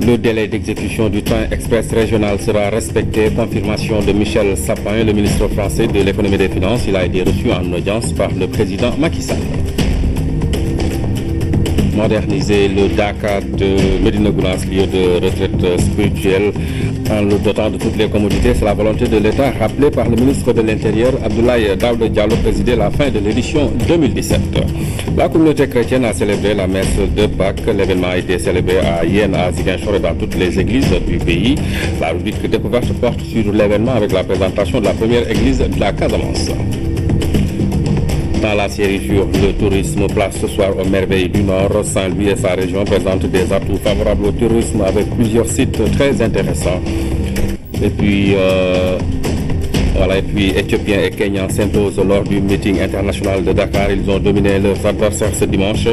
Le délai d'exécution du train express régional sera respecté. Confirmation de Michel Sapin, le ministre français de l'économie et des finances. Il a été reçu en audience par le président Macky Sall. Moderniser le Dakar de Médina Gounass, lieu de retraite spirituelle, en le dotant de toutes les commodités. C'est la volonté de l'État rappelée par le ministre de l'Intérieur, Abdoulaye Daouda Diallo, présidé la fin de l'édition 2017. La communauté chrétienne a célébré la messe de Pâques. L'événement a été célébré à Yen, à Ziguinchor et dans toutes les églises du pays. La rubrique découverte porte sur l'événement avec la présentation de la première église de la Casamance. Dans la série sur le tourisme, place ce soir aux merveilles du Nord. Saint-Louis et sa région présentent des atouts favorables au tourisme avec plusieurs sites très intéressants. Et puis, Éthiopiens et Kenyans s'imposent lors du meeting international de Dakar. Ils ont dominé leurs adversaires ce dimanche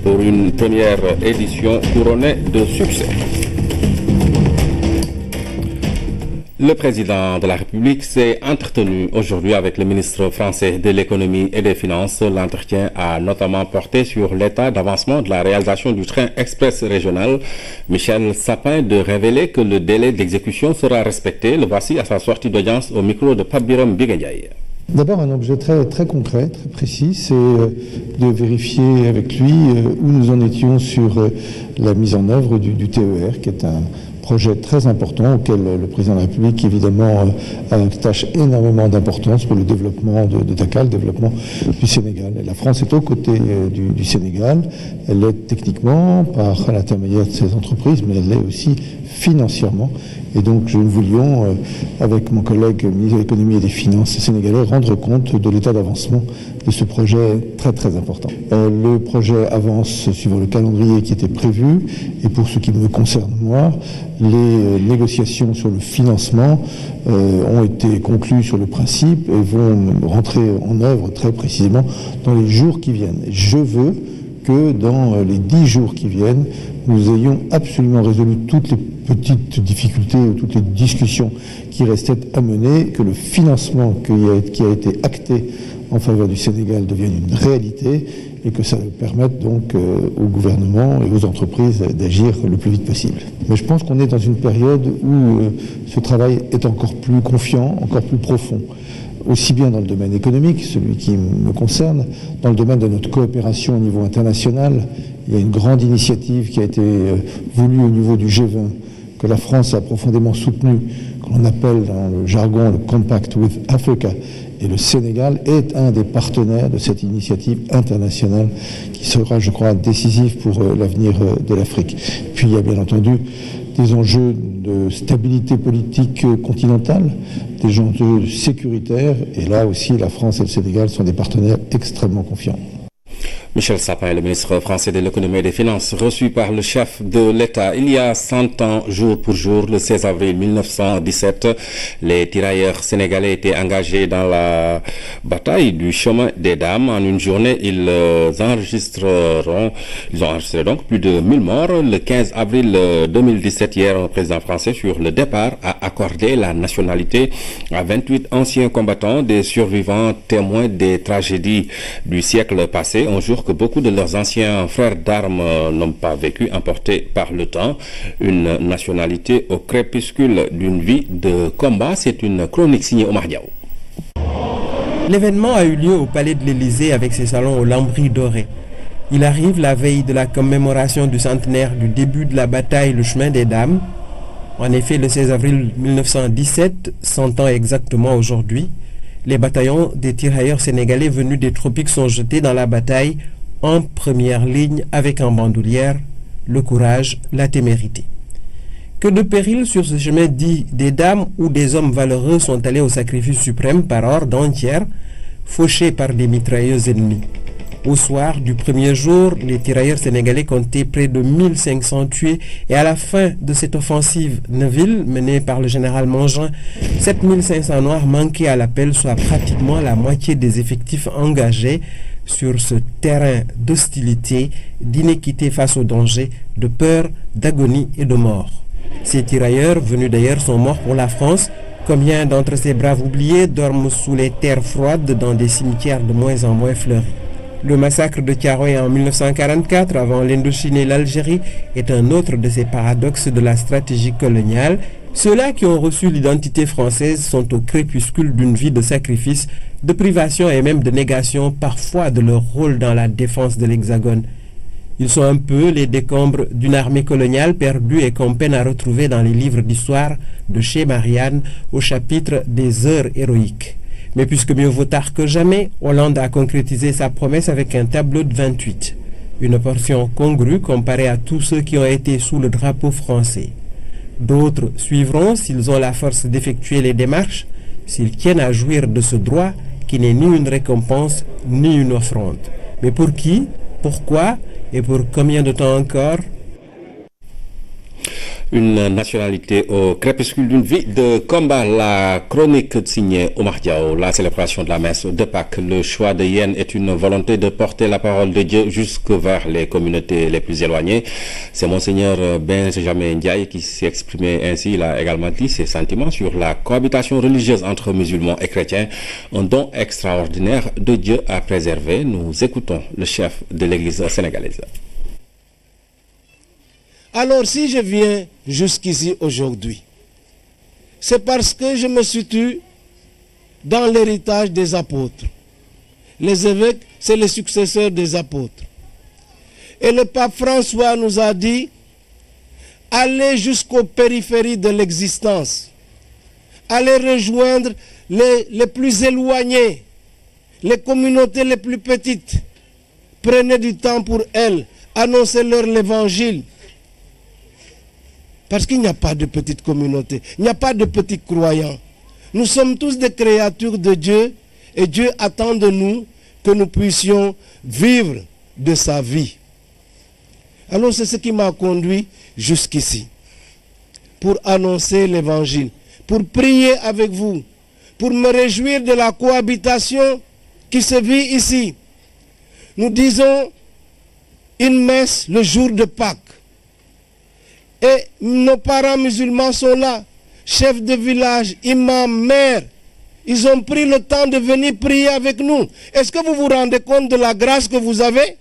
pour une première édition couronnée de succès. Le président de la République s'est entretenu aujourd'hui avec le ministre français de l'économie et des finances. L'entretien a notamment porté sur l'état d'avancement de la réalisation du train express régional. Michel Sapin de révéler que le délai d'exécution sera respecté. Le voici à sa sortie d'audience au micro de Pape Biram Bigandiaï. D'abord, un objet très concret, très précis, c'est de vérifier avec lui où nous en étions sur la mise en œuvre du TER, qui est un projet très important auquel le président de la République, évidemment, attache énormément d'importance pour le développement de Dakar, le développement du Sénégal. Et la France est aux côtés du Sénégal. Elle l'aide techniquement par l'intermédiaire de ses entreprises, mais elle l'est aussi financièrement. Et donc, nous voulions, avec mon collègue ministre de l'économie et des finances sénégalais, rendre compte de l'état d'avancement de ce projet très important. Le projet avance suivant le calendrier qui était prévu. Et pour ce qui me concerne moi, les négociations sur le financement ont été conclues sur le principe et vont rentrer en œuvre très précisément dans les jours qui viennent. Je veux que dans les 10 jours qui viennent, nous ayons absolument résolu toutes les petites difficultés ou toutes les discussions qui restaient à mener, que le financement qui a été acté en faveur du Sénégal devienne une réalité et que ça permette donc au gouvernement et aux entreprises d'agir le plus vite possible. Mais je pense qu'on est dans une période où ce travail est encore plus confiant, encore plus profond. Aussi bien dans le domaine économique, celui qui me concerne, dans le domaine de notre coopération au niveau international. Il y a une grande initiative qui a été voulue au niveau du G20, que la France a profondément soutenue, qu'on appelle dans le jargon le Compact with Africa. Et le Sénégal est un des partenaires de cette initiative internationale qui sera, je crois, décisif pour l'avenir de l'Afrique. Puis il y a bien entendu des enjeux de stabilité politique continentale, des enjeux sécuritaires, et là aussi la France et le Sénégal sont des partenaires extrêmement confiants. Michel Sapin, le ministre français de l'économie et des finances, reçu par le chef de l'État il y a 100 ans, jour pour jour, le 16 avril 1917. Les tirailleurs sénégalais étaient engagés dans la bataille du chemin des dames. En une journée, ils ont enregistré donc plus de 1000 morts. Le 15 avril 2017, hier, un président français sur le départ a accordé la nationalité à 28 anciens combattants, des survivants témoins des tragédies du siècle passé, un jour que beaucoup de leurs anciens frères d'armes n'ont pas vécu, emportés par le temps. Une nationalité au crépuscule d'une vie de combat. C'est une chronique signée Omar Diaw. L'événement a eu lieu au Palais de l'Élysée avec ses salons aux lambris dorés. Il arrive la veille de la commémoration du centenaire du début de la bataille Le Chemin des Dames. En effet, le 16 avril 1917, 100 ans exactement aujourd'hui, les bataillons des tirailleurs sénégalais venus des tropiques sont jetés dans la bataille en première ligne avec en bandoulière le courage, la témérité. Que de périls sur ce chemin dit des dames où des hommes valeureux sont allés au sacrifice suprême par ordre entière, fauchés par des mitrailleuses ennemies. Au soir du premier jour, les tirailleurs sénégalais comptaient près de 1500 tués et à la fin de cette offensive Neuville, menée par le général Mangin, 7500 Noirs manquaient à l'appel, soit pratiquement la moitié des effectifs engagés sur ce terrain d'hostilité, d'inéquité face au danger, de peur, d'agonie et de mort. Ces tirailleurs, venus d'ailleurs, sont morts pour la France. Combien d'entre ces braves oubliés dorment sous les terres froides dans des cimetières de moins en moins fleuris? Le massacre de Thiaroye en 1944, avant l'Indochine et l'Algérie, est un autre de ces paradoxes de la stratégie coloniale. Ceux-là qui ont reçu l'identité française sont au crépuscule d'une vie de sacrifice, de privation et même de négation parfois de leur rôle dans la défense de l'Hexagone. Ils sont un peu les décombres d'une armée coloniale perdue et qu'on peine à retrouver dans les livres d'histoire de chez Marianne au chapitre des heures héroïques. Mais puisque mieux vaut tard que jamais, Hollande a concrétisé sa promesse avec un tableau de 28. Une portion congrue comparée à tous ceux qui ont été sous le drapeau français. D'autres suivront s'ils ont la force d'effectuer les démarches, s'ils tiennent à jouir de ce droit qui n'est ni une récompense ni une offrande. Mais pour qui, pourquoi et pour combien de temps encore? Une nationalité au crépuscule d'une vie de combat. La chronique signée Omar Diao, la célébration de la messe de Pâques. Le choix de Yen est une volonté de porter la parole de Dieu jusque vers les communautés les plus éloignées. C'est Monseigneur Benjamin Ndiaye qui s'est exprimé ainsi. Il a également dit ses sentiments sur la cohabitation religieuse entre musulmans et chrétiens. Un don extraordinaire de Dieu à préserver. Nous écoutons le chef de l'Église sénégalaise. Alors si je viens jusqu'ici aujourd'hui, c'est parce que je me situe dans l'héritage des apôtres. Les évêques, c'est les successeurs des apôtres. Et le pape François nous a dit, allez jusqu'aux périphéries de l'existence, allez rejoindre les plus éloignés, les communautés les plus petites. Prenez du temps pour elles, annoncez-leur l'évangile. Parce qu'il n'y a pas de petite communauté, il n'y a pas de petits croyants. Nous sommes tous des créatures de Dieu et Dieu attend de nous que nous puissions vivre de sa vie. Alors c'est ce qui m'a conduit jusqu'ici, pour annoncer l'évangile, pour prier avec vous, pour me réjouir de la cohabitation qui se vit ici. Nous disons une messe le jour de Pâques. Et nos parents musulmans sont là, chefs de village, imams, maires. Ils ont pris le temps de venir prier avec nous. Est-ce que vous vous rendez compte de la grâce que vous avez?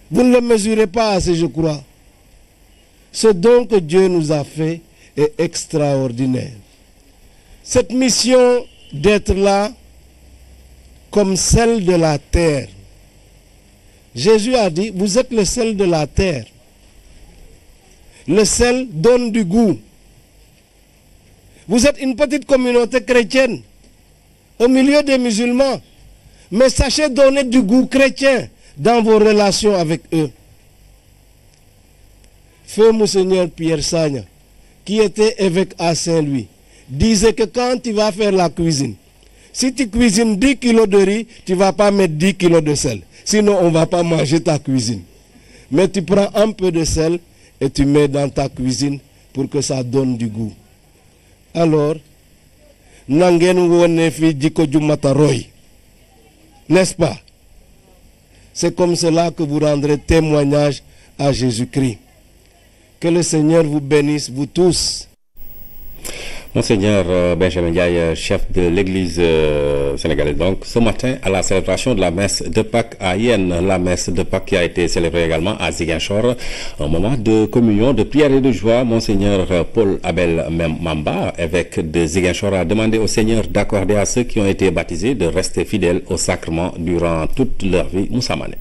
Vous ne le mesurez pas assez, je crois. Ce don que Dieu nous a fait est extraordinaire. Cette mission d'être là comme sel de la terre. Jésus a dit, vous êtes le sel de la terre. Le sel donne du goût. Vous êtes une petite communauté chrétienne au milieu des musulmans. Mais sachez donner du goût chrétien dans vos relations avec eux. Feu Monseigneur Pierre Sagna, qui était évêque à Saint-Louis, disait que quand tu vas faire la cuisine, si tu cuisines 10 kilos de riz, tu ne vas pas mettre 10 kilos de sel. Sinon, on ne va pas manger ta cuisine. Mais tu prends un peu de sel et tu mets dans ta cuisine pour que ça donne du goût. Alors, n'est-ce pas? C'est comme cela que vous rendrez témoignage à Jésus-Christ. Que le Seigneur vous bénisse, vous tous. Monseigneur Benjamin Ndiaye, chef de l'Église sénégalaise, donc ce matin à la célébration de la messe de Pâques à Yen, la messe de Pâques qui a été célébrée également à Ziguinchor, un moment de communion, de prière et de joie. Monseigneur Paul Abel Mamba, évêque de Ziguinchor, a demandé au Seigneur d'accorder à ceux qui ont été baptisés de rester fidèles au sacrement durant toute leur vie. Moussa Mané.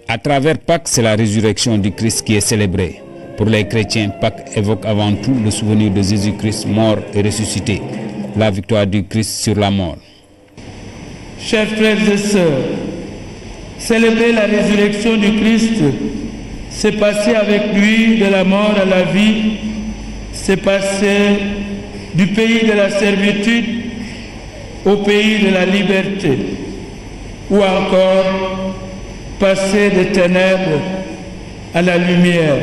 À travers Pâques, c'est la résurrection du Christ qui est célébrée. Pour les chrétiens, Pâques évoque avant tout le souvenir de Jésus-Christ mort et ressuscité, la victoire du Christ sur la mort. Chers frères et sœurs, célébrer la résurrection du Christ, c'est passer avec lui de la mort à la vie, c'est passer du pays de la servitude au pays de la liberté, ou encore passer des ténèbres à la lumière.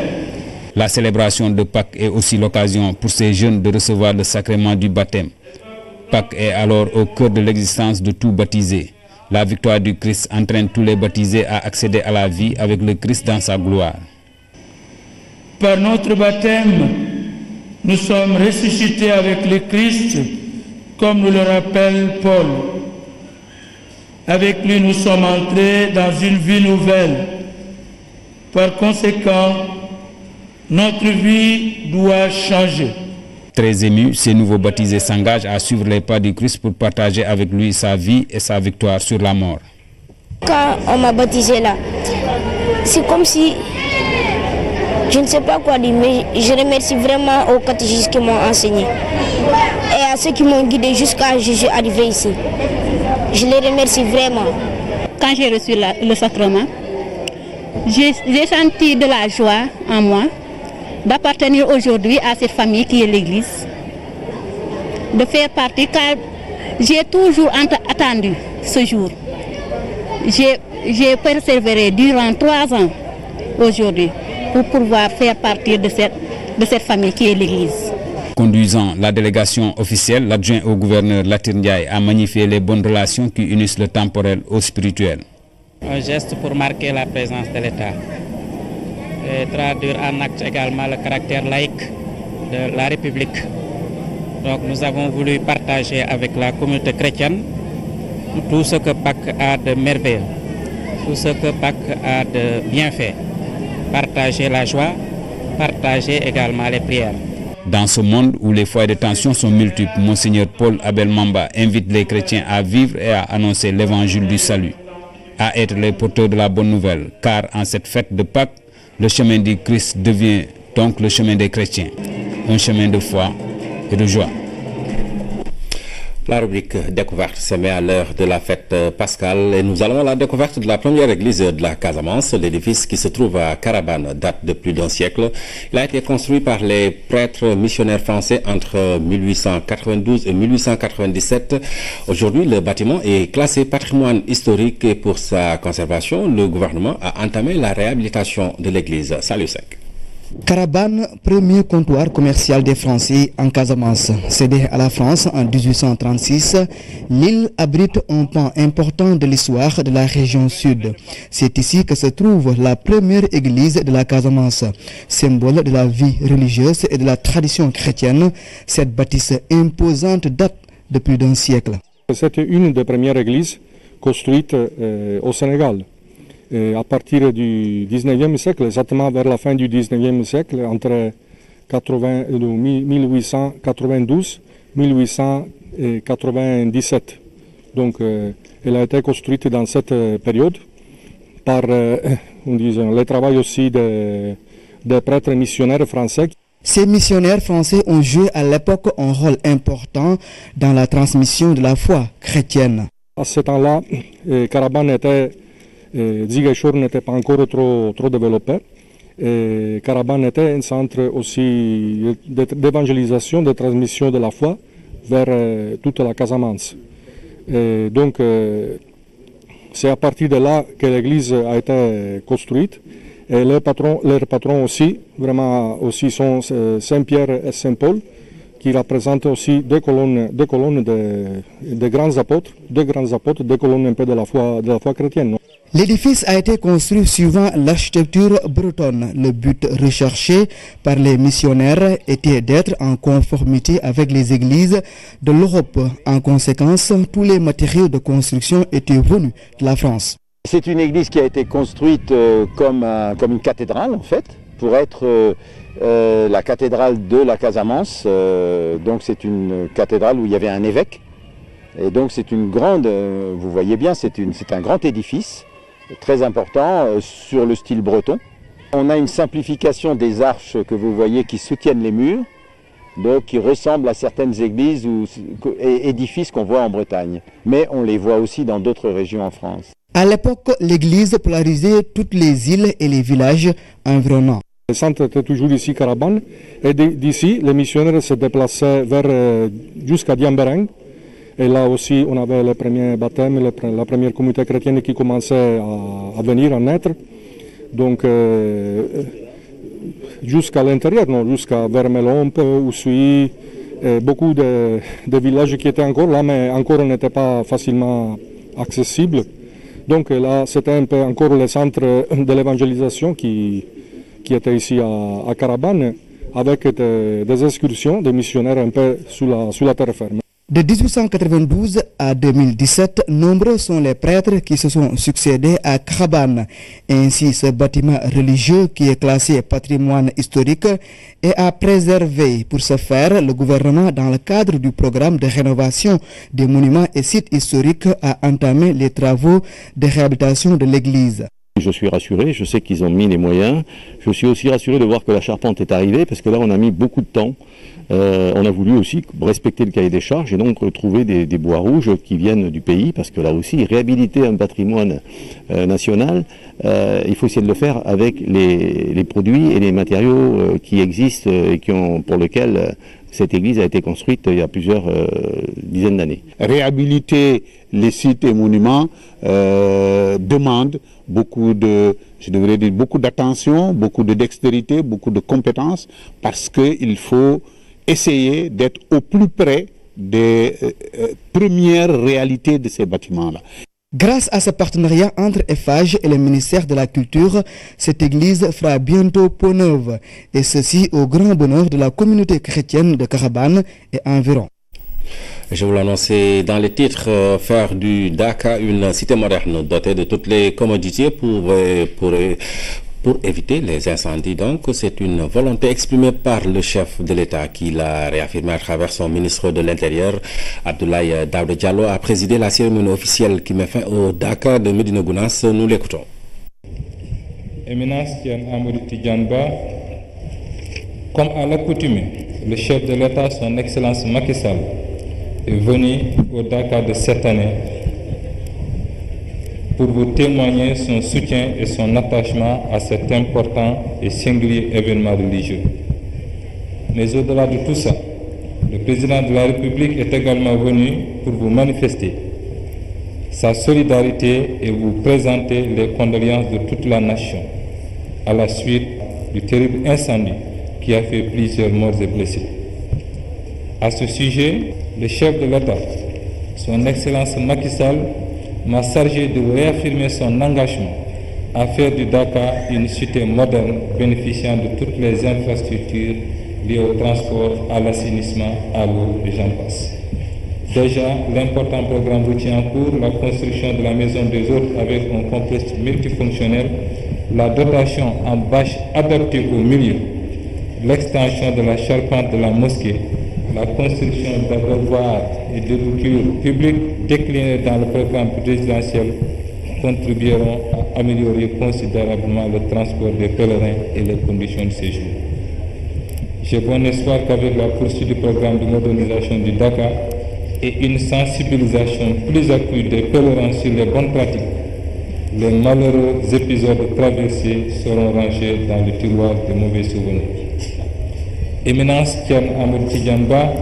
La célébration de Pâques est aussi l'occasion pour ces jeunes de recevoir le sacrement du baptême. Pâques est alors au cœur de l'existence de tout baptisé. La victoire du Christ entraîne tous les baptisés à accéder à la vie avec le Christ dans sa gloire. Par notre baptême, nous sommes ressuscités avec le Christ, comme nous le rappelle Paul. Avec lui, nous sommes entrés dans une vie nouvelle. Par conséquent, notre vie doit changer. Très ému, ces nouveaux baptisés s'engagent à suivre les pas du Christ pour partager avec lui sa vie et sa victoire sur la mort. Quand on m'a baptisé là, c'est comme si, je ne sais pas quoi dire, mais je remercie vraiment aux catéchistes qui m'ont enseigné et à ceux qui m'ont guidé jusqu'à ce que je suis arrivé ici. Je les remercie vraiment. Quand j'ai reçu le sacrement, j'ai senti de la joie en moi d'appartenir aujourd'hui à cette famille qui est l'Église, de faire partie, car j'ai toujours attendu ce jour. J'ai persévéré durant 3 ans aujourd'hui pour pouvoir faire partie de cette famille qui est l'Église. Conduisant la délégation officielle, l'adjoint au gouverneur Latir Ndiaye a magnifié les bonnes relations qui unissent le temporel au spirituel. Un geste pour marquer la présence de l'État et traduire en acte également le caractère laïque de la République. Donc nous avons voulu partager avec la communauté chrétienne tout ce que Pâques a de merveilleux, tout ce que Pâques a de bienfaits. Partager la joie, partager également les prières. Dans ce monde où les foyers de tension sont multiples, Monseigneur Paul Abel Mamba invite les chrétiens à vivre et à annoncer l'évangile du salut, à être les porteurs de la bonne nouvelle, car en cette fête de Pâques, le chemin du Christ devient donc le chemin des chrétiens, un chemin de foi et de joie. La rubrique découverte se met à l'heure de la fête pascale et nous allons à la découverte de la première église de la Casamance. L'édifice qui se trouve à Carabane date de plus d'1 siècle. Il a été construit par les prêtres missionnaires français entre 1892 et 1897. Aujourd'hui, le bâtiment est classé patrimoine historique et pour sa conservation, le gouvernement a entamé la réhabilitation de l'église. Salut Sec. Carabane, premier comptoir commercial des Français en Casamance. Cédé à la France en 1836, l'île abrite un pan important de l'histoire de la région sud. C'est ici que se trouve la première église de la Casamance. Symbole de la vie religieuse et de la tradition chrétienne, cette bâtisse imposante date de plus d'1 siècle. C'était une des premières églises construites au Sénégal. Et à partir du 19e siècle, exactement vers la fin du 19e siècle, entre 1892 et 1897. Donc, elle a été construite dans cette période par le travail aussi des prêtres missionnaires français. Ces missionnaires français ont joué à l'époque un rôle important dans la transmission de la foi chrétienne. À ce temps-là, Carabane était... Ziguinchor n'était pas encore trop développé. Et Carabane était un centre aussi d'évangélisation, de transmission de la foi vers toute la Casamance. Et donc, c'est à partir de là que l'église a été construite. Et leurs patrons aussi, vraiment aussi sont Saint-Pierre et Saint-Paul, qui représentent aussi deux colonnes de grands apôtres, deux colonnes un peu de la foi chrétienne. L'édifice a été construit suivant l'architecture bretonne. Le but recherché par les missionnaires était d'être en conformité avec les églises de l'Europe. En conséquence, tous les matériaux de construction étaient venus de la France. C'est une église qui a été construite comme une cathédrale en fait, pour être la cathédrale de la Casamance. Donc c'est une cathédrale où il y avait un évêque. Et donc c'est une grande, vous voyez bien, c'est un grand édifice, très important, sur le style breton. On a une simplification des arches que vous voyez qui soutiennent les murs, donc qui ressemblent à certaines églises et édifices qu'on voit en Bretagne. Mais on les voit aussi dans d'autres régions en France. À l'époque, l'église polarisait toutes les îles et les villages environnants. Le centre était toujours ici, Carabane, et d'ici, les missionnaires se déplaçaient jusqu'à Diambereng. Et là aussi, on avait les premiers baptêmes, la première communauté chrétienne qui commençait à venir, à naître. Donc, jusqu'à l'intérieur, jusqu'à Vermelompe, Oussouy, beaucoup de villages qui étaient encore là, mais encore n'étaient pas facilement accessibles. Donc là, c'était un peu encore le centre de l'évangélisation qui était ici à Carabane, avec des excursions des missionnaires un peu sous la terre ferme. De 1892 à 2017, nombreux sont les prêtres qui se sont succédés à Karabane. Ainsi, ce bâtiment religieux qui est classé patrimoine historique est à préserver. Pour ce faire, le gouvernement, dans le cadre du programme de rénovation des monuments et sites historiques, a entamé les travaux de réhabilitation de l'église. Je suis rassuré, je sais qu'ils ont mis les moyens. Je suis aussi rassuré de voir que la charpente est arrivée, parce que là on a mis beaucoup de temps. On a voulu aussi respecter le cahier des charges et donc trouver des bois rouges qui viennent du pays, parce que là aussi, réhabiliter un patrimoine national, il faut essayer de le faire avec les produits et les matériaux qui existent et pour lesquels cette église a été construite il y a plusieurs dizaines d'années. Réhabiliter les sites et monuments demande beaucoup d'attention, beaucoup de dextérité, beaucoup de compétences, parce qu'il faut essayer d'être au plus près des premières réalités de ces bâtiments-là. Grâce à ce partenariat entre Eiffage et le ministère de la Culture, cette église fera bientôt peau neuve, et ceci au grand bonheur de la communauté chrétienne de Karabane et environ. Je vous l'annonçais dans les titres, faire du Daka une cité moderne dotée de toutes les commodités pour éviter les incendies. Donc, c'est une volonté exprimée par le chef de l'État qui l'a réaffirmé à travers son ministre de l'Intérieur. Abdoulaye Daouda Diallo a présidé la cérémonie officielle qui met fin au Daka de Médina Gounass. Nous l'écoutons. Éminence Tian Amadou Tidjanba, comme à l'accoutumée, le chef de l'État, son Excellence Macky Sall, est venu au Dakar de cette année pour vous témoigner son soutien et son attachement à cet important et singulier événement religieux. Mais au-delà de tout ça, le président de la République est également venu pour vous manifester sa solidarité et vous présenter les condoléances de toute la nation à la suite du terrible incendie qui a fait plusieurs morts et blessés. À ce sujet, le chef de l'État, son Excellence Macky Sall, m'a chargé de réaffirmer son engagement à faire du Dakar une cité moderne bénéficiant de toutes les infrastructures liées au transport, à l'assainissement, à l'eau et j'en passe. Déjà, l'important programme routier en cours, la construction de la maison des hôtes avec un complexe multifonctionnel, la dotation en bâche adaptée au milieu, l'extension de la charpente de la mosquée, la construction d'abreuvoirs et de boucures publiques déclinées dans le programme présidentiel contribueront à améliorer considérablement le transport des pèlerins et les conditions de séjour. J'ai bon espoir qu'avec la poursuite du programme de modernisation du Dakar et une sensibilisation plus accrue des pèlerins sur les bonnes pratiques, les malheureux épisodes traversés seront rangés dans le tiroir des mauvais souvenirs. Éminence Tian Amadou Tidjanba,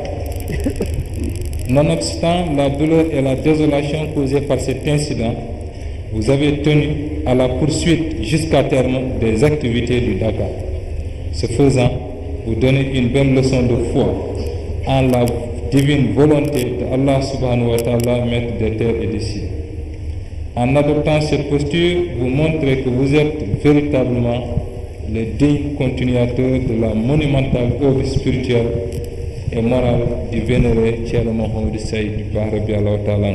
nonobstant la douleur et la désolation causées par cet incident, vous avez tenu à la poursuite jusqu'à terme des activités du Dakar. Ce faisant, vous donnez une belle leçon de foi en la divine volonté de Allah subhanahu wa ta'ala, maître des terres et des cieux. En adoptant cette posture, vous montrez que vous êtes véritablement les dignes continuateurs de la monumentale œuvre spirituelle et morale du vénéré Thierno Mohamed Saïd Bahrabi Allah Ta'ala.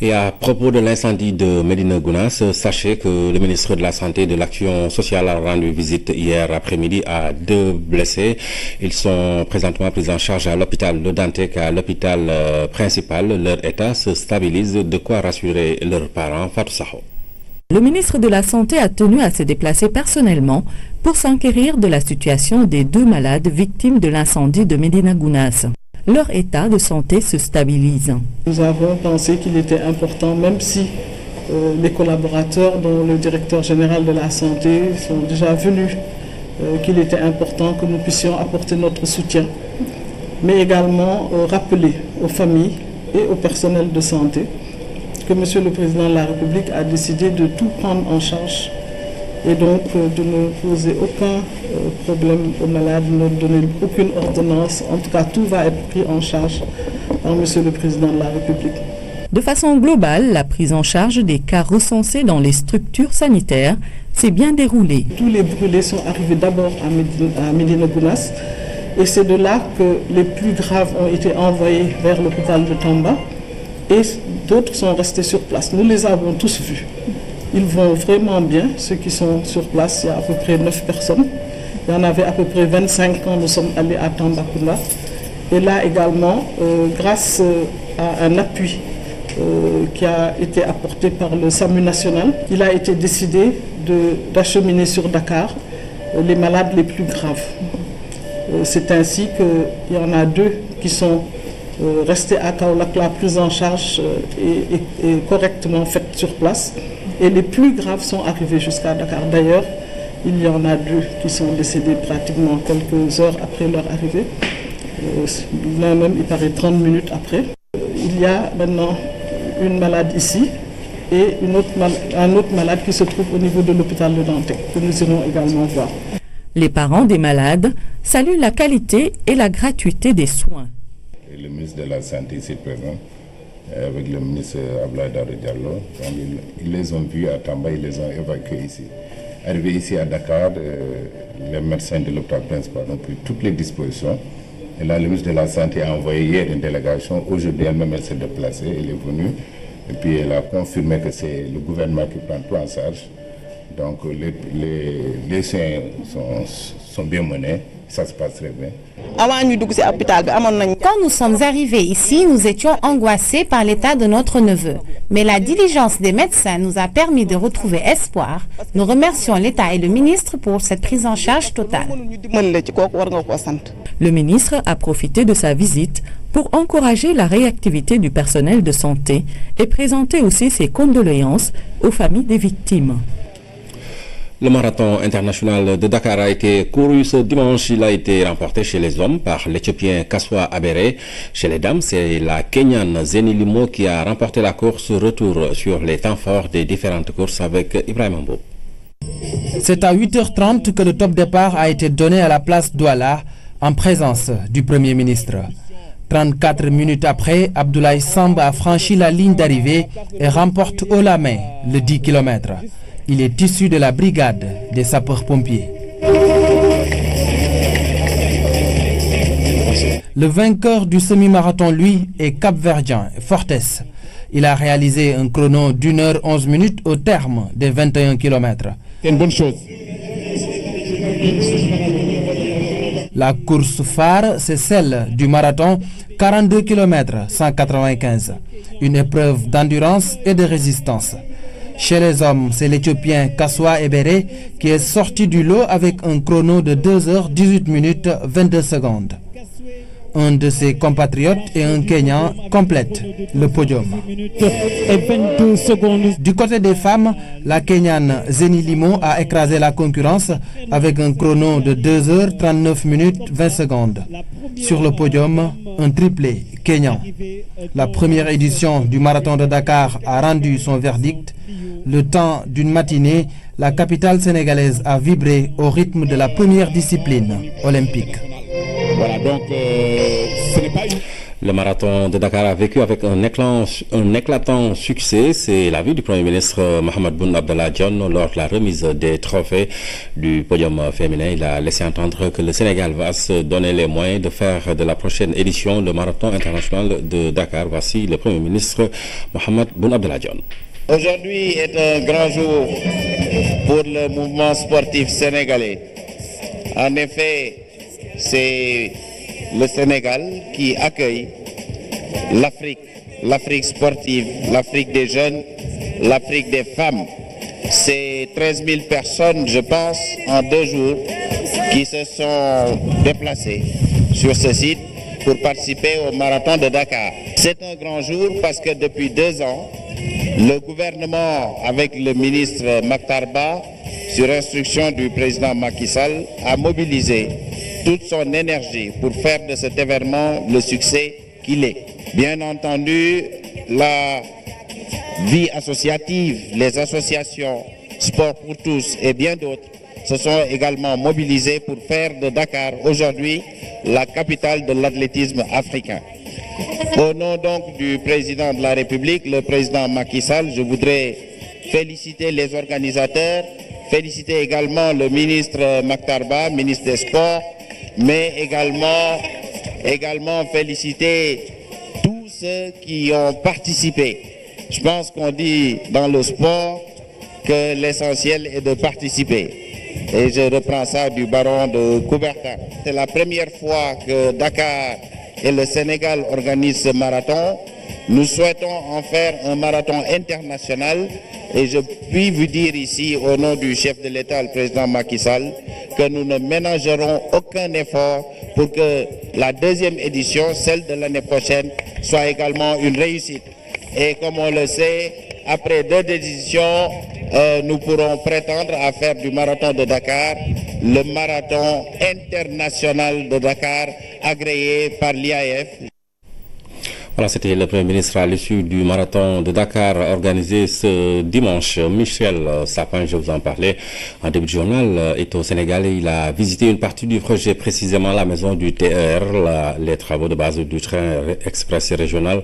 Et à propos de l'incendie de Médina Gounass, sachez que le ministre de la Santé et de l'Action sociale a rendu visite hier après-midi à 2 blessés. Ils sont présentement pris en charge à l'hôpital Le Dantec, à l'hôpital principal. Leur état se stabilise, de quoi rassurer leurs parents. Fatou Saho. Le ministre de la Santé a tenu à se déplacer personnellement pour s'enquérir de la situation des 2 malades victimes de l'incendie de Médina Gounass. Leur état de santé se stabilise. Nous avons pensé qu'il était important, même si les collaborateurs, dont le directeur général de la santé, sont déjà venus, qu'il était important que nous puissions apporter notre soutien, mais également rappeler aux familles et au personnel de santé que M. le Président de la République a décidé de tout prendre en charge et donc de ne poser aucun problème aux malades, de ne donner aucune ordonnance. En tout cas, tout va être pris en charge par M. le Président de la République. De façon globale, la prise en charge des cas recensés dans les structures sanitaires s'est bien déroulée. Tous les brûlés sont arrivés d'abord à Médina Gounass Et c'est de là que les plus graves ont été envoyés vers l'hôpital de Tamba et d'autres sont restés sur place. Nous les avons tous vus. Ils vont vraiment bien, ceux qui sont sur place, il y a à peu près 9 personnes. Il y en avait à peu près 25 quand nous sommes allés à Tambacounda. Et là également, grâce à un appui qui a été apporté par le SAMU national, il a été décidé d'acheminer sur Dakar les malades les plus graves. C'est ainsi qu'il y en a 2 qui sont restés à Kaolack. La prise en charge est correctement faite sur place. Et les plus graves sont arrivés jusqu'à Dakar. D'ailleurs, il y en a 2 qui sont décédés pratiquement quelques heures après leur arrivée. L'un même, il paraît 30 minutes après. Il y a maintenant une malade ici et un autre malade qui se trouve au niveau de l'hôpital de Dantec, que nous irons également voir. Les parents des malades saluent la qualité et la gratuité des soins. Et le ministre de la Santé ici présent, avec le ministre Abdoulaye Daouda Diallo, ils les ont vus à Tamba, ils les ont évacués ici. Arrivés ici à Dakar, les médecins de l'hôpital principal ont pris toutes les dispositions. Et là, le ministre de la Santé a envoyé hier une délégation. Aujourd'hui, elle-même, elle s'est déplacée, elle est venue. Et puis, elle a confirmé que c'est le gouvernement qui prend tout en charge. Donc, les soins sont bien menés. Ça se passe très bien. Quand nous sommes arrivés ici, nous étions angoissés par l'état de notre neveu. Mais la diligence des médecins nous a permis de retrouver espoir. Nous remercions l'État et le ministre pour cette prise en charge totale. Le ministre a profité de sa visite pour encourager la réactivité du personnel de santé et présenter aussi ses condoléances aux familles des victimes. Le marathon international de Dakar a été couru ce dimanche. Il a été remporté chez les hommes par l'Éthiopien Kaswa Abere. Chez les dames, c'est la Kenyane Zeni Limo qui a remporté la course. Retour sur les temps forts des différentes courses avec Ibrahim Ambo. C'est à 8h30 que le top départ a été donné à la place Douala en présence du Premier ministre. 34 minutes après, Abdoulaye Samba a franchi la ligne d'arrivée et remporte haut la main le 10 km. Il est issu de la brigade des sapeurs-pompiers. Le vainqueur du semi-marathon, lui, est Cap-Verdien, Fortes. Il a réalisé un chrono d'1 h 11 minutes au terme des 21 km. C'est une bonne chose. La course phare, c'est celle du marathon 42 km 195. Une épreuve d'endurance et de résistance. Chez les hommes, c'est l'Éthiopien Kaswa Ebere qui est sorti du lot avec un chrono de 2 h 18 minutes 22 secondes. Un de ses compatriotes et un Kenyan complètent le podium. Du côté des femmes, la Kenyane Zeni Limo a écrasé la concurrence avec un chrono de 2 h 39 minutes 20 secondes. Sur le podium, un triplé kenyan. La première édition du marathon de Dakar a rendu son verdict. Le temps d'une matinée, la capitale sénégalaise a vibré au rythme de la première discipline olympique. Voilà, donc ce n'est pas une... Le marathon de Dakar a vécu avec un éclatant succès. C'est l'avis du Premier ministre Mohamed Boun Abdallah Dionne lors de la remise des trophées du podium féminin. Il a laissé entendre que le Sénégal va se donner les moyens de faire de la prochaine édition le marathon international de Dakar. Voici le Premier ministre Mohamed Boun Abdallah Dionne. Aujourd'hui est un grand jour pour le mouvement sportif sénégalais. En effet, c'est le Sénégal qui accueille l'Afrique sportive, l'Afrique des jeunes, l'Afrique des femmes. C'est 13 000 personnes, je pense, en 2 jours, qui se sont déplacées sur ce site pour participer au marathon de Dakar. C'est un grand jour parce que depuis 2 ans, le gouvernement, avec le ministre Makhtar Ba, sur instruction du président Macky Sall, a mobilisé toute son énergie pour faire de cet événement le succès qu'il est. Bien entendu, la vie associative, les associations Sport pour tous et bien d'autres se sont également mobilisés pour faire de Dakar aujourd'hui la capitale de l'athlétisme africain. Au nom donc du président de la République, le président Macky Sall, je voudrais féliciter les organisateurs, féliciter également le ministre Makhtar Ba, ministre des Sports, mais également féliciter tous ceux qui ont participé. Je pense qu'on dit dans le sport que l'essentiel est de participer. Et je reprends ça du baron de Coubertin. C'est la première fois que Dakar et le Sénégal organisent ce marathon. Nous souhaitons en faire un marathon international et je puis vous dire ici au nom du chef de l'État, le président Macky Sall, que nous ne ménagerons aucun effort pour que la deuxième édition, celle de l'année prochaine, soit également une réussite. Et comme on le sait, après 2 éditions, nous pourrons prétendre à faire du marathon de Dakar le marathon international de Dakar agréé par l'IAF. Voilà, c'était le Premier ministre à l'issue du marathon de Dakar organisé ce dimanche. Michel Sapin, je vous en parlais en début de journal, est au Sénégal et il a visité une partie du projet, précisément la maison du TER. Les travaux de base du train express régional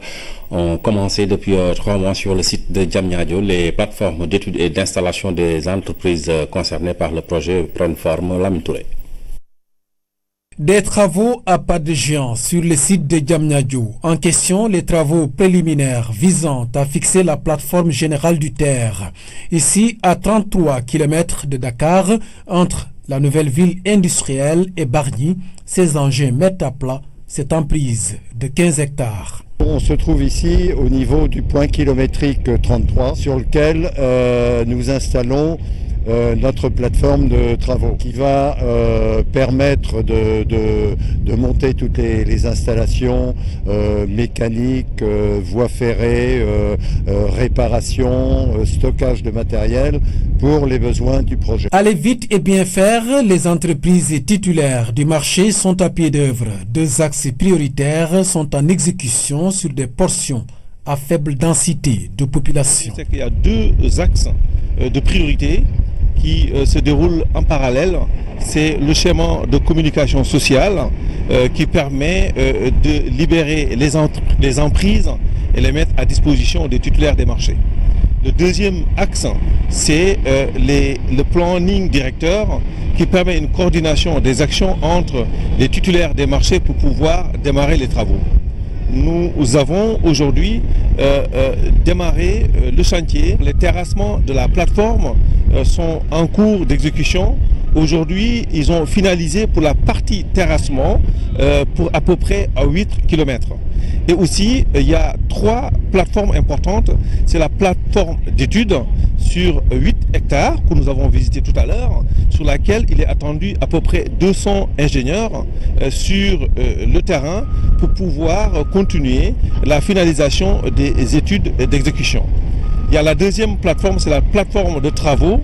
ont commencé depuis 3 mois sur le site de Diamniadio. Les plateformes d'études et d'installation des entreprises concernées par le projet prennent forme. Lamine Touré. Des travaux à pas de géant sur le site de Diamniadio. En question, les travaux préliminaires visant à fixer la plateforme générale du TER. Ici, à 33 km de Dakar, entre la nouvelle ville industrielle et Bargny, ces engins mettent à plat cette emprise de 15 hectares. On se trouve ici au niveau du point kilométrique 33 sur lequel nous installons notre plateforme de travaux qui va permettre de monter toutes les installations mécaniques, voies ferrées, réparation, stockage de matériel pour les besoins du projet. Aller vite et bien faire, les entreprises titulaires du marché sont à pied d'œuvre. 2 axes prioritaires sont en exécution sur des portions à faible densité de population. Il y a 2 axes de priorité qui se déroulent en parallèle. C'est le schéma de communication sociale qui permet de libérer les emprises et les mettre à disposition des titulaires des marchés. Le deuxième axe, c'est le planning directeur qui permet une coordination des actions entre les titulaires des marchés pour pouvoir démarrer les travaux. Nous avons aujourd'hui démarré le chantier. Les terrassements de la plateforme sont en cours d'exécution. Aujourd'hui, ils ont finalisé pour la partie terrassement pour à peu près 8 km. Et aussi, il y a 3 plateformes importantes. C'est la plateforme d'études sur 8 hectares que nous avons visité tout à l'heure, sur laquelle il est attendu à peu près 200 ingénieurs sur le terrain pour pouvoir continuer la finalisation des études d'exécution. Il y a la deuxième plateforme, c'est la plateforme de travaux,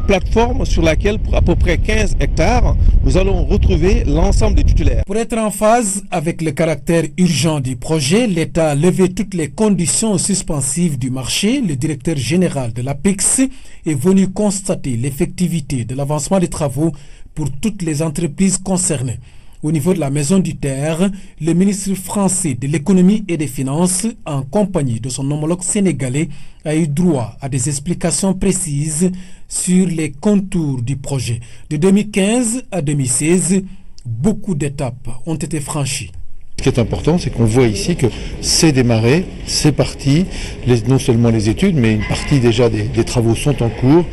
plateforme sur laquelle, pour à peu près 15 hectares, nous allons retrouver l'ensemble des titulaires. Pour être en phase avec le caractère urgent du projet, l'État a levé toutes les conditions suspensives du marché. Le directeur général de l'APEX est venu constater l'effectivité de l'avancement des travaux pour toutes les entreprises concernées. Au niveau de la maison du TER, le ministre français de l'économie et des finances, en compagnie de son homologue sénégalais, a eu droit à des explications précises sur les contours du projet. De 2015 à 2016, beaucoup d'étapes ont été franchies. Ce qui est important, c'est qu'on voit ici que c'est démarré, c'est parti, non seulement les études, mais une partie déjà des travaux sont en cours.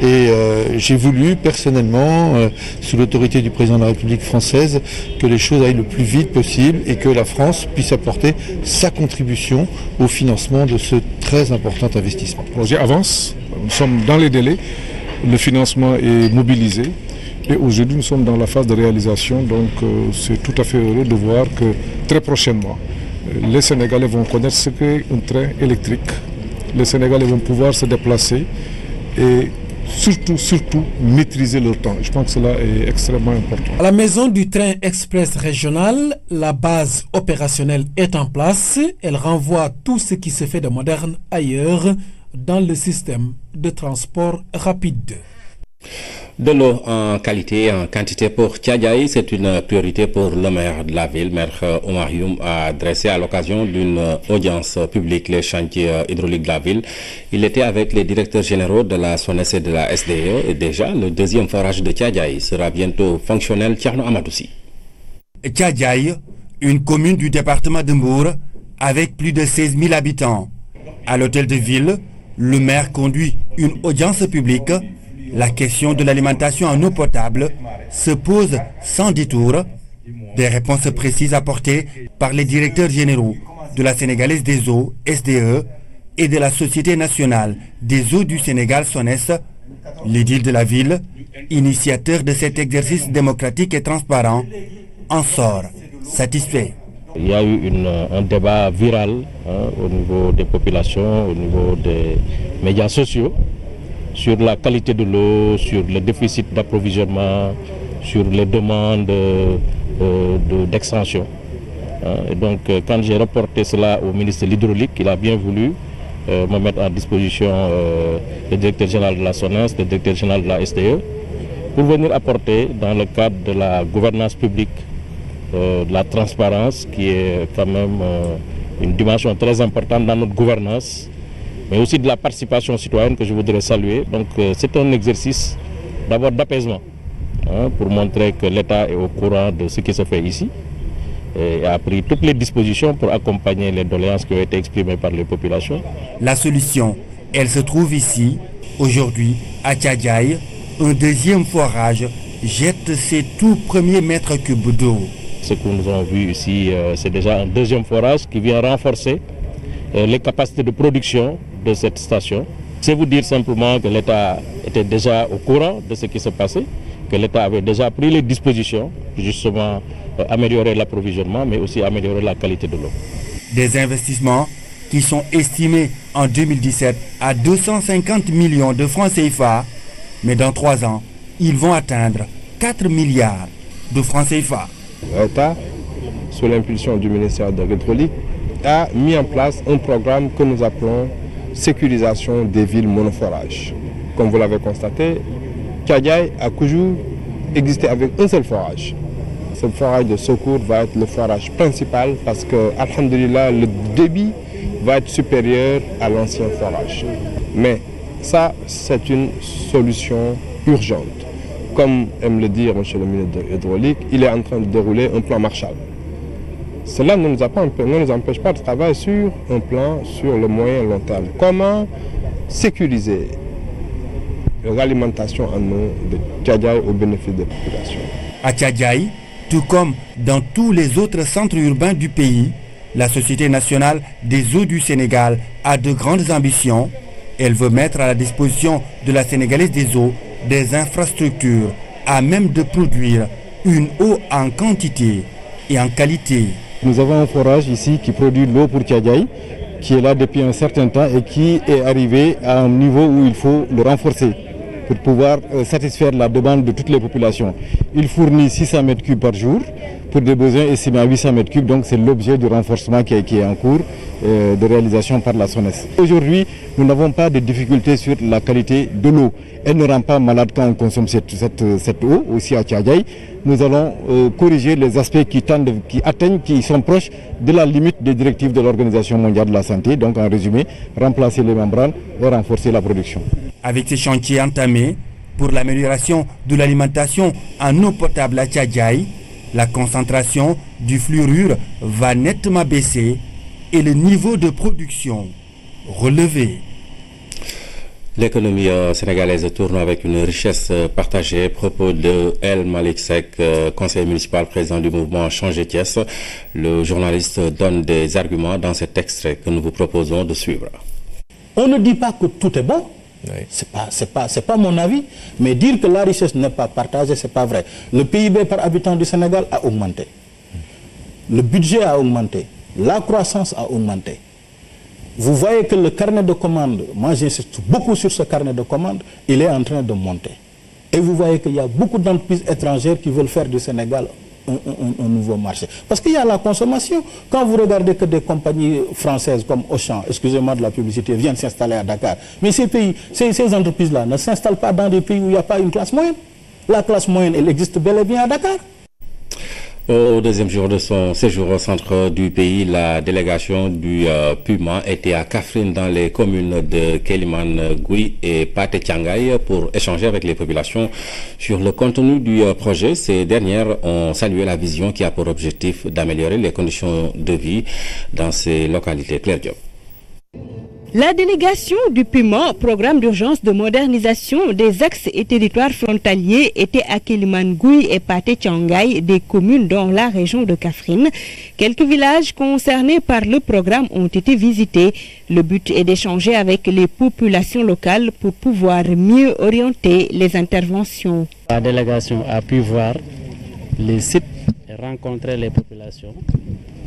Et j'ai voulu personnellement, sous l'autorité du président de la République française, que les choses aillent le plus vite possible et que la France puisse apporter sa contribution au financement de ce très important investissement. Le projet avance, nous sommes dans les délais, le financement est mobilisé. Et aujourd'hui, nous sommes dans la phase de réalisation, donc c'est tout à fait heureux de voir que très prochainement, les Sénégalais vont connaître ce qu'est un train électrique. Les Sénégalais vont pouvoir se déplacer et surtout maîtriser leur temps. Je pense que cela est extrêmement important. À la maison du train express régional, la base opérationnelle est en place. Elle renvoie tout ce qui se fait de moderne ailleurs dans le système de transport rapide. De l'eau en qualité et en quantité pour Thiadiaye, c'est une priorité pour le maire de la ville. Maître Omar Youm a adressé à l'occasion d'une audience publique les chantiers hydrauliques de la ville. Il était avec les directeurs généraux de la SONES et de la SDE. Et déjà, le deuxième forage de Thiadiaye sera bientôt fonctionnel. Thierno Amadoussi. Tchadjaï, une commune du département de Mbour avec plus de 16 000 habitants. À l'hôtel de ville, le maire conduit une audience publique. La question de l'alimentation en eau potable se pose sans détour. Des réponses précises apportées par les directeurs généraux de la Sénégalaise des eaux, SDE, et de la Société nationale des eaux du Sénégal, SONES, l'édile de la ville, initiateur de cet exercice démocratique et transparent, en sort satisfait. Il y a eu un débat viral au niveau des populations, au niveau des médias sociaux, sur la qualité de l'eau, sur le déficit d'approvisionnement, sur les demandes d'extension. Et donc, quand j'ai reporté cela au ministre de l'Hydraulique, il a bien voulu me mettre à disposition le directeur général de la SONES, le directeur général de la SDE, pour venir apporter dans le cadre de la gouvernance publique, de la transparence, qui est quand même une dimension très importante dans notre gouvernance, mais aussi de la participation citoyenne que je voudrais saluer. Donc c'est un exercice d'abord d'apaisement, pour montrer que l'État est au courant de ce qui se fait ici et a pris toutes les dispositions pour accompagner les doléances qui ont été exprimées par les populations. La solution, elle se trouve ici. Aujourd'hui, à Tchadjaï, un deuxième forage jette ses tout premiers mètres cubes d'eau. Ce que nous avons vu ici, c'est déjà un deuxième forage qui vient renforcer les capacités de production de cette station. C'est vous dire simplement que l'État était déjà au courant de ce qui se passait, que l'État avait déjà pris les dispositions pour justement améliorer l'approvisionnement, mais aussi améliorer la qualité de l'eau. Des investissements qui sont estimés en 2017 à 250 millions de francs CFA, mais dans 3 ans, ils vont atteindre 4 milliards de francs CFA. L'État, sous l'impulsion du ministère de l'Hydraulique, a mis en place un programme que nous appelons sécurisation des villes monoforages. Comme vous l'avez constaté, Tchadjaï a toujours existé avec un seul forage. Ce forage de secours va être le forage principal parce que, alhamdulillah, le débit va être supérieur à l'ancien forage. Mais ça, c'est une solution urgente. Comme aime le dire M. le ministre de l'Hydraulique, il est en train de dérouler un plan Marshall. Cela ne nous empêche pas de travailler sur un plan sur le moyen et long terme. Comment sécuriser l'alimentation en eau de Tchadjaï au bénéfice des populations. À Tchadjaï, tout comme dans tous les autres centres urbains du pays, la Société nationale des eaux du Sénégal a de grandes ambitions. Elle veut mettre à la disposition de la Sénégalaise des eaux des infrastructures à même de produire une eau en quantité et en qualité. Nous avons un forage ici qui produit l'eau pour Tchadjaï, qui est là depuis un certain temps et qui est arrivé à un niveau où il faut le renforcer pour pouvoir satisfaire la demande de toutes les populations. Il fournit 600 mètres cubes par jour pour des besoins estimés à 800 mètres cubes, donc c'est l'objet du renforcement qui est en cours de réalisation par la SONES. Aujourd'hui, nous n'avons pas de difficultés sur la qualité de l'eau. Elle ne rend pas malade quand on consomme cette eau, aussi à Tchadjaï. Nous allons corriger les aspects qui sont proches de la limite des directives de l'Organisation mondiale de la santé. Donc en résumé, remplacer les membranes et renforcer la production. Avec ces chantiers entamés pour l'amélioration de l'alimentation en eau potable à Tchadjaï, la concentration du fluorure va nettement baisser et le niveau de production relevé. L'économie sénégalaise tourne avec une richesse partagée. Propos de El Malik Seck, conseiller municipal, président du mouvement Changer Thiès. Le journaliste donne des arguments dans cet extrait que nous vous proposons de suivre. On ne dit pas que tout est bon. Oui. C'est pas mon avis, mais dire que la richesse n'est pas partagée, c'est pas vrai. Le PIB par habitant du Sénégal a augmenté. Le budget a augmenté. La croissance a augmenté. Vous voyez que le carnet de commandes, moi j'insiste beaucoup sur ce carnet de commandes, il est en train de monter. Et vous voyez qu'il y a beaucoup d'entreprises étrangères qui veulent faire du Sénégal un nouveau marché. Parce qu'il y a la consommation. Quand vous regardez que des compagnies françaises comme Auchan, excusez-moi de la publicité, viennent s'installer à Dakar, mais ces entreprises-là ne s'installent pas dans des pays où il n'y a pas une classe moyenne. La classe moyenne, elle existe bel et bien à Dakar. Au deuxième jour de son séjour au centre du pays, la délégation du PUMA était à Kaffrine dans les communes de Kélimane Gouy et Pathé Thiangay pour échanger avec les populations sur le contenu du projet. Ces dernières ont salué la vision qui a pour objectif d'améliorer les conditions de vie dans ces localités. Claire Diop. La délégation du PUMA, programme d'urgence de modernisation des axes et territoires frontaliers, était à Kélimane Gouy et Pathé Thiangay, des communes dans la région de Kaffrine. Quelques villages concernés par le programme ont été visités. Le but est d'échanger avec les populations locales pour pouvoir mieux orienter les interventions. La délégation a pu voir les sites et rencontrer les populations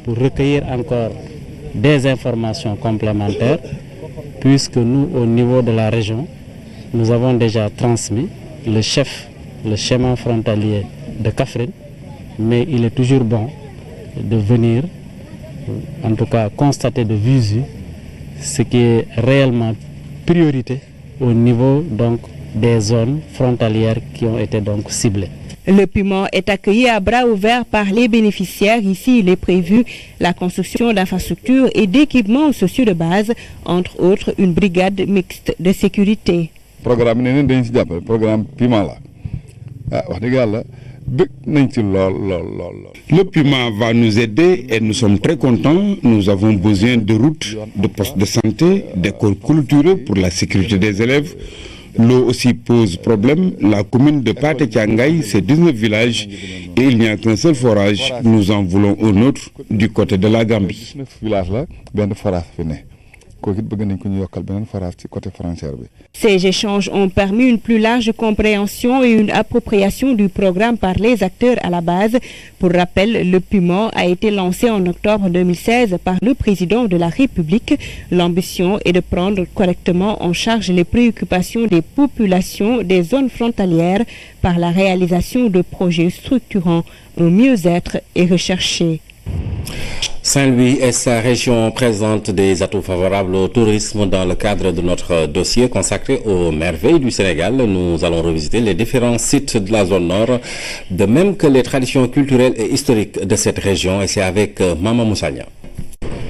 pour recueillir encore des informations complémentaires, puisque nous, au niveau de la région, nous avons déjà transmis le schéma frontalier de Kaffrine, mais il est toujours bon de venir, en tout cas constater de visu, ce qui est réellement priorité au niveau donc des zones frontalières qui ont été donc ciblées. Le PUMA est accueilli à bras ouverts par les bénéficiaires. Ici, il est prévu la construction d'infrastructures et d'équipements sociaux de base, entre autres une brigade mixte de sécurité. Programme PUMA. Le PUMA va nous aider et nous sommes très contents. Nous avons besoin de routes, de postes de santé, d'écoles culturelles pour la sécurité des élèves. L'eau aussi pose problème. La commune de Pathé Thiangay, c'est 19 villages et il n'y a qu'un seul forage. Nous en voulons un autre du côté de la Gambie. Ces échanges ont permis une plus large compréhension et une appropriation du programme par les acteurs à la base. Pour rappel, le PUMA a été lancé en octobre 2016 par le président de la République. L'ambition est de prendre correctement en charge les préoccupations des populations des zones frontalières par la réalisation de projets structurants. Un mieux-être est recherché. Saint-Louis et sa région présentent des atouts favorables au tourisme. Dans le cadre de notre dossier consacré aux merveilles du Sénégal, nous allons revisiter les différents sites de la zone nord, de même que les traditions culturelles et historiques de cette région. Et c'est avec Mama Moussagna.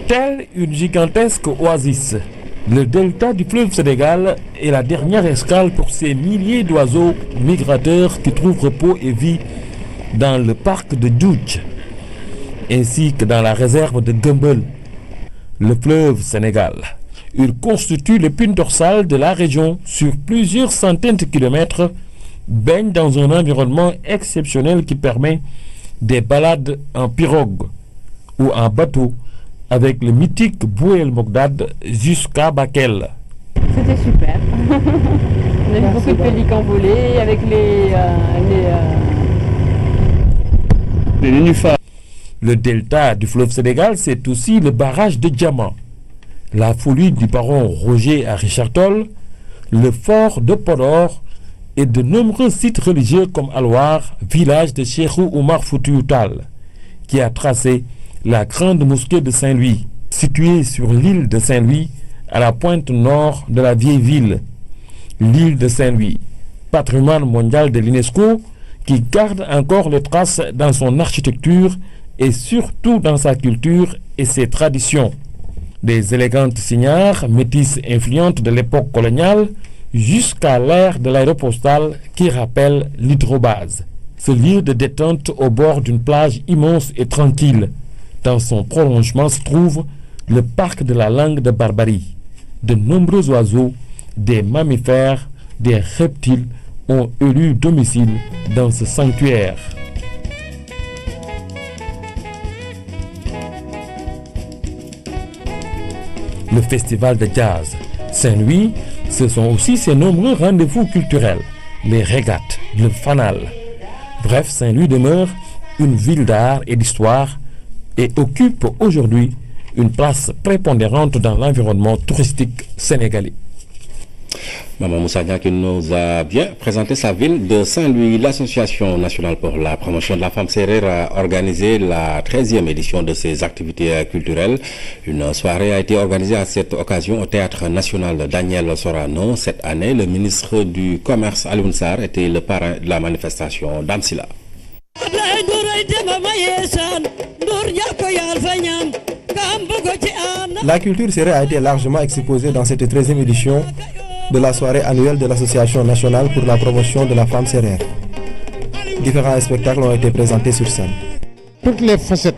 Telle une gigantesque oasis, le delta du fleuve Sénégal est la dernière escale pour ces milliers d'oiseaux migrateurs qui trouvent repos et vie dans le parc de Djoudj, ainsi que dans la réserve de Gumbel. Le fleuve Sénégal, il constitue l'épine dorsale de la région sur plusieurs centaines de kilomètres, baigne dans un environnement exceptionnel qui permet des balades en pirogue ou en bateau avec le mythique Bouel Mogdad jusqu'à Bakel. C'était super. On a vu beaucoup de pélicans voler avec les nénuphars. Le delta du fleuve Sénégal, c'est aussi le barrage de Diamant, la folie du baron Roger à Richard Toll, le fort de Podor et de nombreux sites religieux comme Alouar, village de Cheikhou Oumar Foutiyou Tall, qui a tracé la grande mosquée de Saint-Louis, située sur l'île de Saint-Louis, à la pointe nord de la vieille ville. L'île de Saint-Louis, patrimoine mondial de l'UNESCO, qui garde encore les traces dans son architecture et surtout dans sa culture et ses traditions. Des élégantes signares métisses influentes de l'époque coloniale jusqu'à l'ère de l'aéropostale qui rappelle l'hydrobase. Ce lieu de détente au bord d'une plage immense et tranquille. Dans son prolongement se trouve le parc de la langue de Barbarie. De nombreux oiseaux, des mammifères, des reptiles ont élu domicile dans ce sanctuaire. Le festival de jazz Saint-Louis, ce sont aussi ses nombreux rendez-vous culturels, les régates, le fanal. Bref, Saint-Louis demeure une ville d'art et d'histoire et occupe aujourd'hui une place prépondérante dans l'environnement touristique sénégalais. Maman Moussagna qui nous a bien présenté sa ville de Saint-Louis. L'Association nationale pour la promotion de la femme sérère a organisé la 13e édition de ses activités culturelles. Une soirée a été organisée à cette occasion au Théâtre national Daniel Sorano. Cette année, le ministre du Commerce Alioune Sarr était le parrain de la manifestation d'Amsila. La culture sérère a été largement exposée dans cette 13e édition de la soirée annuelle de l'Association nationale pour la promotion de la femme sérère. Différents spectacles ont été présentés sur scène. Toutes les facettes